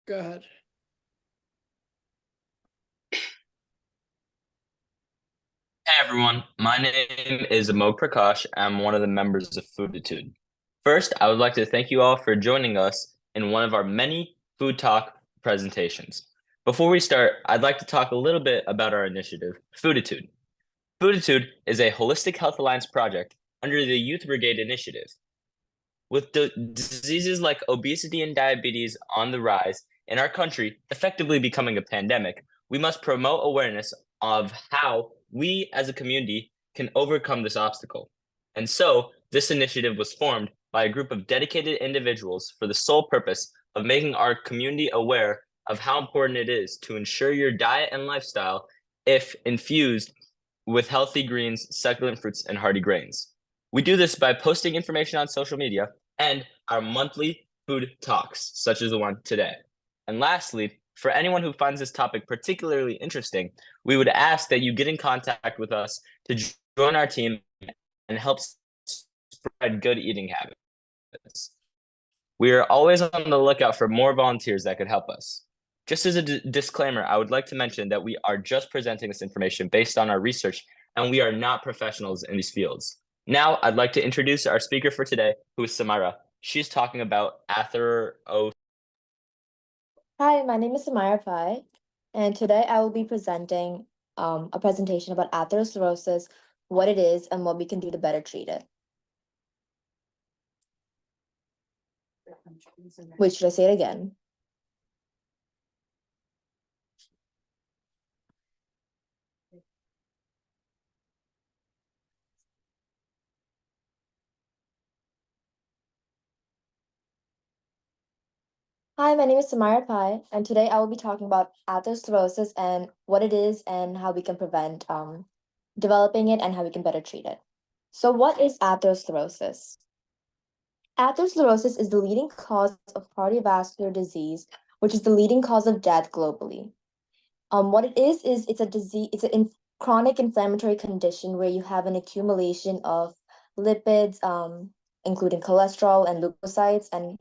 Go ahead. Hey everyone, my name is Amog Prakash. I'm one of the members of Fooditude. First, I would like to thank you all for joining us in one of our many food talk presentations. Before we start, I'd like to talk a little bit about our initiative, Fooditude. Fooditude is a holistic health alliance project under the Youth Brigade initiative. With diseases like obesity and diabetes on the rise in our country effectively becoming a pandemic, we must promote awareness of how we as a community can overcome this obstacle. And so, this initiative was formed by a group of dedicated individuals for the sole purpose of making our community aware of how important it is to ensure your diet and lifestyle if infused with healthy greens, succulent fruits, and hearty grains. We do this by posting information on social media and our monthly food talks, such as the one today. And lastly, for anyone who finds this topic particularly interesting, we would ask that you get in contact with us to join our team and help spread good eating habits. We are always on the lookout for more volunteers that could help us. Just as a disclaimer, I would like to mention that we are just presenting this information based on our research, and we are not professionals in these fields. Now, I'd like to introduce our speaker for today, who is Samaira. She's talking about atherosclerosis. Hi, my name is Samaira Pai, and today I will be presenting a presentation about atherosclerosis, what it is, and what we can do to better treat it. Wait, should I say it again? Hi, my name is Samaira Pai, and today I will be talking about atherosclerosis and what it is and how we can prevent developing it and how we can better treat it. So what is atherosclerosis? Atherosclerosis is the leading cause of cardiovascular disease, which is the leading cause of death globally. What it is it's a disease, it's a chronic inflammatory condition where you have an accumulation of lipids, including cholesterol and leukocytes. And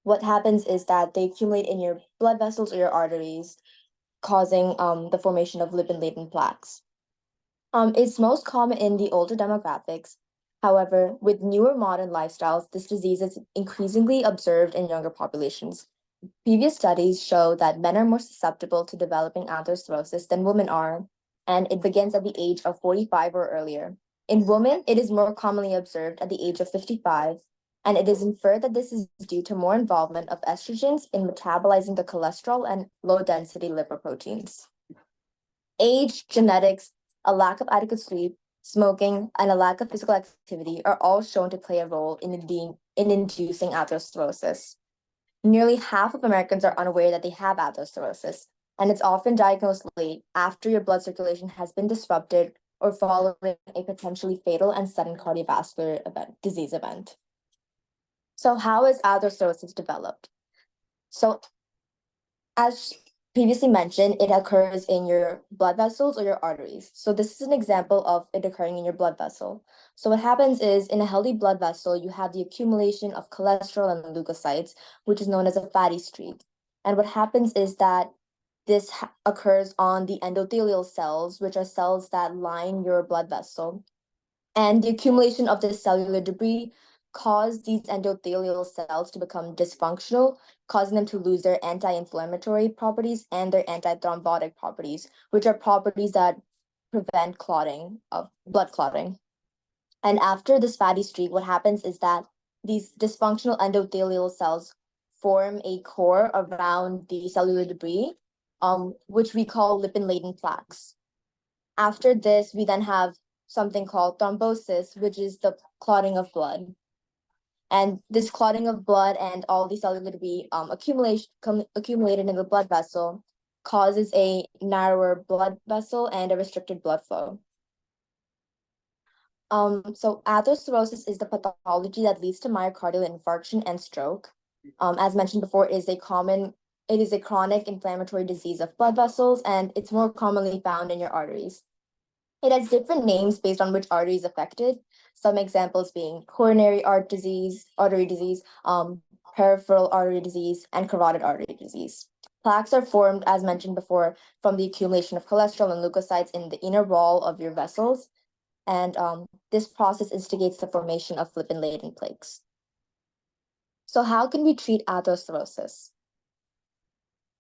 what happens is that they accumulate in your blood vessels or your arteries, causing the formation of lipid-laden plaques. It's most common in the older demographics. However, with newer modern lifestyles, this disease is increasingly observed in younger populations. Previous studies show that men are more susceptible to developing atherosclerosis than women are, and it begins at the age of 45 or earlier. In women, it is more commonly observed at the age of 55, and it is inferred that this is due to more involvement of estrogens in metabolizing the cholesterol and low-density lipoproteins. Age, genetics, a lack of adequate sleep, smoking, and a lack of physical activity are all shown to play a role in inducing atherosclerosis. Nearly half of Americans are unaware that they have atherosclerosis, and it's often diagnosed late after your blood circulation has been disrupted or following a potentially fatal and sudden cardiovascular disease event. So how is atherosclerosis developed? So as previously mentioned, it occurs in your blood vessels or your arteries. So this is an example of it occurring in your blood vessel. So what happens is in a healthy blood vessel, you have the accumulation of cholesterol and leukocytes, which is known as a fatty streak. And what happens is that this occurs on the endothelial cells, which are cells that line your blood vessel. And the accumulation of this cellular debris cause these endothelial cells to become dysfunctional, causing them to lose their anti-inflammatory properties and their anti-thrombotic properties, which are properties that prevent clotting of blood clotting. And after this fatty streak, what happens is that these dysfunctional endothelial cells form a core around the cellular debris, which we call lipid-laden plaques. After this, we then have something called thrombosis, which is the clotting of blood. And this clotting of blood and all the cellular debris accumulated in the blood vessel causes a narrower blood vessel and a restricted blood flow. So atherosclerosis is the pathology that leads to myocardial infarction and stroke. As mentioned before, it is a chronic inflammatory disease of blood vessels, and it's more commonly found in your arteries. It has different names based on which artery is affected. Some examples being coronary artery disease, peripheral artery disease, and carotid artery disease. Plaques are formed, as mentioned before, from the accumulation of cholesterol and leukocytes in the inner wall of your vessels. And this process instigates the formation of lipid-laden plaques. So how can we treat atherosclerosis?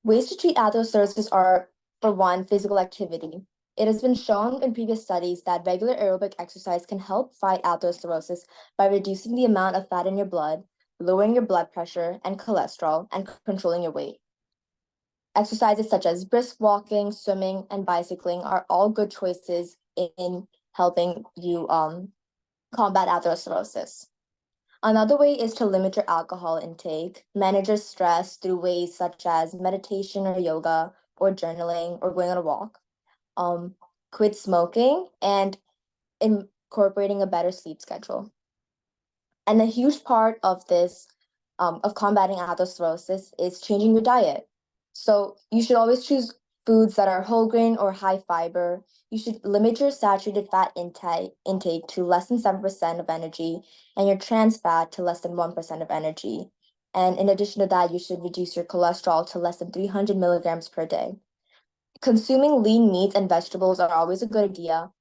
Ways to treat atherosclerosis are, for one, physical activity. It has been shown in previous studies that regular aerobic exercise can help fight atherosclerosis by reducing the amount of fat in your blood, lowering your blood pressure and cholesterol, and controlling your weight. Exercises such as brisk walking, swimming, and bicycling are all good choices in helping you combat atherosclerosis. Another way is to limit your alcohol intake, manage your stress through ways such as meditation or yoga or journaling or going on a walk, quit smoking, and incorporating a better sleep schedule. And a huge part of this, of combating atherosclerosis, is changing your diet. So you should always choose foods that are whole grain or high fiber. You should limit your saturated fat intake to less than 7% of energy and your trans fat to less than 1% of energy. And in addition to that, you should reduce your cholesterol to less than 300 milligrams per day. Consuming lean meats and vegetables are always a good idea,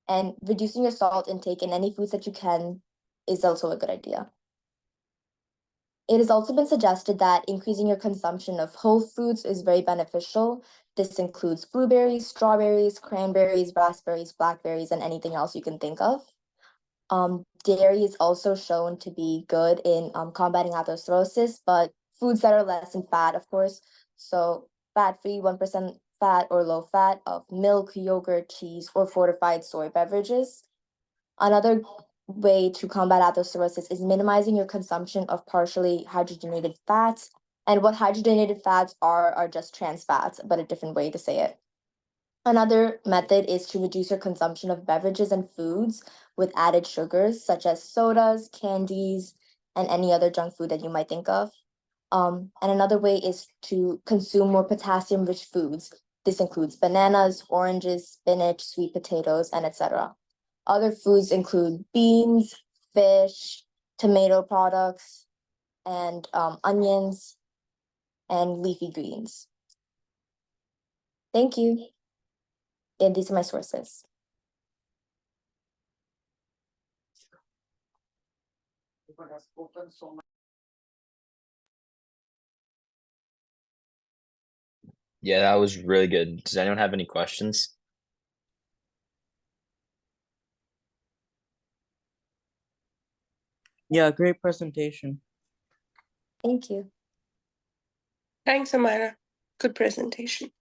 and reducing your salt intake in any foods that you can is also a good idea. It has also been suggested that increasing your consumption of whole foods is very beneficial. This includes blueberries, strawberries, cranberries, raspberries, blackberries, and anything else you can think of. Dairy is also shown to be good in combating atherosclerosis, but foods that are less in fat, of course. So fat-free, 1% fat or low fat of milk, yogurt, cheese, or fortified soy beverages. Another way to combat atherosclerosis is minimizing your consumption of partially hydrogenated fats. And what hydrogenated fats are just trans fats, but a different way to say it. Another method is to reduce your consumption of beverages and foods with added sugars, such as sodas, candies, and any other junk food that you might think of. And another way is to consume more potassium-rich foods. This includes bananas, oranges, spinach, sweet potatoes, and etc. Other foods include beans, fish, tomato products, and onions, and leafy greens. Thank you. And these are my sources. Yeah, that was really good. Does anyone have any questions? Yeah, great presentation. Thank you. Thanks, Samaira. Good presentation.